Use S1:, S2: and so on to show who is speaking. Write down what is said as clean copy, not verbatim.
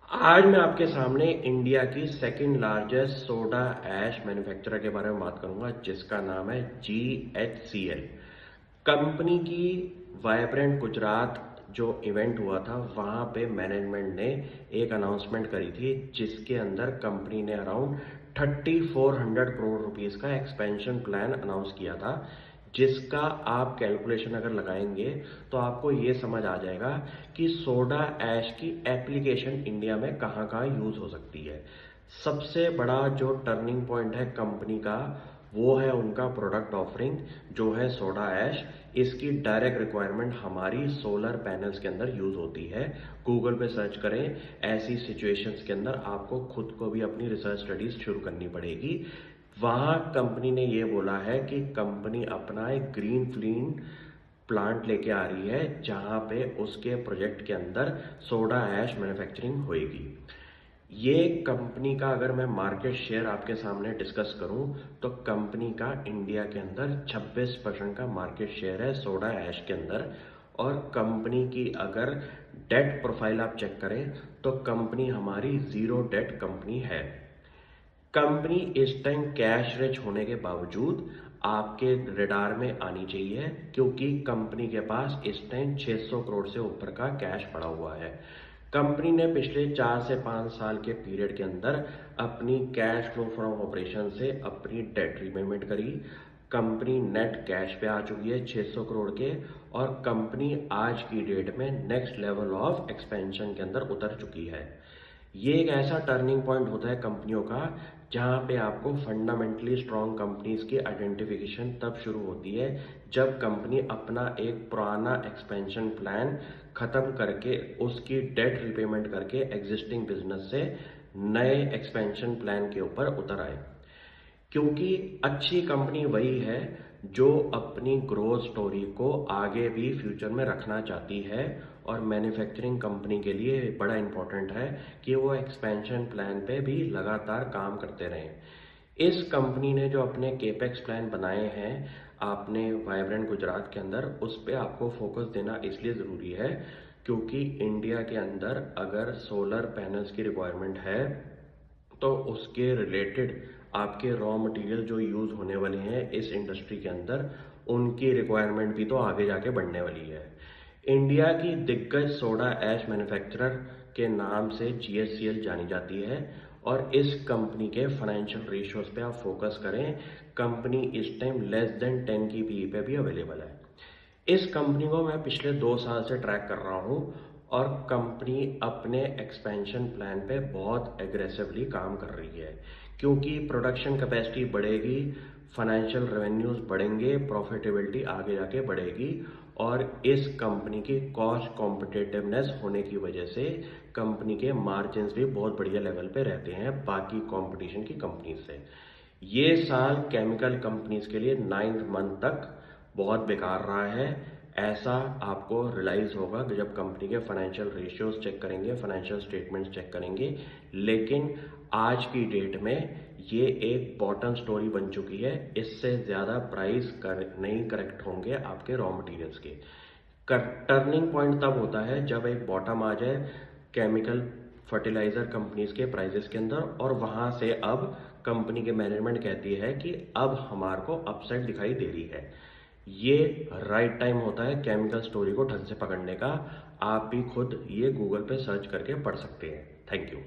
S1: आज मैं आपके सामने इंडिया की second largest soda ash manufacturer के बारे में बात करूंगा, जिसका नाम है GHCL कंपनी की। वाइब्रेंट गुजरात जो इवेंट हुआ था, वहां पे मैनेजमेंट ने एक अनाउंसमेंट करी थी, जिसके अंदर कंपनी ने अराउंड 3400 करोड़ रुपीस का एक्सपेंशन प्लान अनाउंस किया था, जिसका आप कैलकुलेशन अगर लगाएंगे तो आपको ये समझ आ जाएगा कि सोडा ऐश की एप्लीकेशन इंडिया में कहाँ कहाँ यूज हो सकती है। सबसे बड़ा जो टर्निंग पॉइंट है कंपनी का, वो है उनका प्रोडक्ट ऑफरिंग जो है सोडा ऐश। इसकी डायरेक्ट रिक्वायरमेंट हमारी सोलर पैनल्स के अंदर यूज होती है। गूगल पे सर्च करें, ऐसी सिचुएशंस के अंदर आपको खुद को भी अपनी रिसर्च स्टडीज शुरू करनी पड़ेगी। वहां कंपनी ने ये बोला है कि कंपनी अपना एक ग्रीन फील्ड प्लांट लेके आ रही है, जहां पे उसके प्रोजेक्ट के अंदर सोडा ऐश मैन्युफैक्चरिंग होएगी। ये कंपनी का अगर मैं मार्केट शेयर आपके सामने डिस्कस करूं, तो कंपनी का इंडिया के अंदर 26% का मार्केट शेयर है सोडा ऐश के अंदर। और कंपनी की अगर डेट प्रोफाइल आप चेक करें, तो कंपनी हमारी जीरो डेट कंपनी है। कंपनी इस टाइम कैश रिच होने के बावजूद आपके रडार में आनी चाहिए, क्योंकि कंपनी के पास इस टाइम 600 करोड़ से ऊपर का कैश पड़ा हुआ है। कंपनी ने पिछले 4 से 5 साल के पीरियड के अंदर अपनी कैश फ्लो फ्रॉम ऑपरेशन से अपनी डेट रीपेमेंट करी। कंपनी नेट कैश पे आ चुकी है 600 करोड़ के, और कंपनी आज की डेट में नेक्स्ट लेवल ऑफ एक्सपेंशन के अंदर उतर चुकी है। ये एक ऐसा टर्निंग पॉइंट होता है कंपनियों का, जहां पे आपको फंडामेंटली स्ट्रॉन्ग कंपनीज की आइडेंटिफिकेशन तब शुरू होती है, जब कंपनी अपना एक पुराना एक्सपेंशन प्लान खत्म करके उसकी डेट रिपेमेंट करके एग्जिस्टिंग बिजनेस से नए एक्सपेंशन प्लान के ऊपर उतर आए। क्योंकि अच्छी कंपनी वही है जो अपनी ग्रोथ स्टोरी को आगे भी फ्यूचर में रखना चाहती है, और मैन्युफैक्चरिंग कंपनी के लिए बड़ा इंपॉर्टेंट है कि वो एक्सपेंशन प्लान पे भी लगातार काम करते रहें। इस कंपनी ने जो अपने केपेक्स प्लान बनाए हैं आपने वाइब्रेंट गुजरात के अंदर, उस पर आपको फोकस देना इसलिए ज़रूरी है क्योंकि इंडिया के अंदर अगर सोलर पैनल्स की रिक्वायरमेंट है, तो उसके रिलेटेड आपके रॉ मटेरियल जो यूज होने वाले हैं इस इंडस्ट्री के अंदर, उनकी रिक्वायरमेंट भी तो आगे जाके बढ़ने वाली है। इंडिया की दिग्गज सोडा ऐश मैन्युफैक्चरर के नाम से GHCL जानी जाती है, और इस कंपनी के फाइनेंशियल रेशियोज पे आप फोकस करें। कंपनी इस टाइम लेस देन 10 की पीई पे भी अवेलेबल है। इस कंपनी को मैं पिछले 2 साल से ट्रैक कर रहा हूँ, और कंपनी अपने एक्सपेंशन प्लान पे बहुत एग्रेसिवली काम कर रही है, क्योंकि प्रोडक्शन कैपेसिटी बढ़ेगी, फाइनेंशियल रेवेन्यूज बढ़ेंगे, प्रॉफिटेबिलिटी आगे जाके बढ़ेगी। और इस कंपनी की कॉस्ट कॉम्पिटिटिवनेस होने की वजह से कंपनी के मार्जिन्स भी बहुत बढ़िया लेवल पे रहते हैं बाकी कंपटीशन की कंपनी से। ये साल केमिकल कंपनीज के लिए 9th मंथ तक बहुत बेकार रहा है। ऐसा आपको रियलाइज होगा कि जब कंपनी के फाइनेंशियल रेशियोज चेक करेंगे, फाइनेंशियल स्टेटमेंट्स चेक करेंगे। लेकिन आज की डेट में ये एक बॉटम स्टोरी बन चुकी है। इससे ज़्यादा प्राइस नहीं करेक्ट होंगे आपके रॉ मटेरियल्स के। टर्निंग पॉइंट तब होता है जब एक बॉटम आ जाए केमिकल फर्टिलाइजर कंपनीज के प्राइसेस के अंदर, और वहां से अब कंपनी के मैनेजमेंट कहती है कि अब हमारे को अपसाइड दिखाई दे रही है। ये राइट टाइम होता है केमिकल स्टोरी को ढंग से पकड़ने का। आप भी खुद ये गूगल पे सर्च करके पढ़ सकते हैं। Thank you.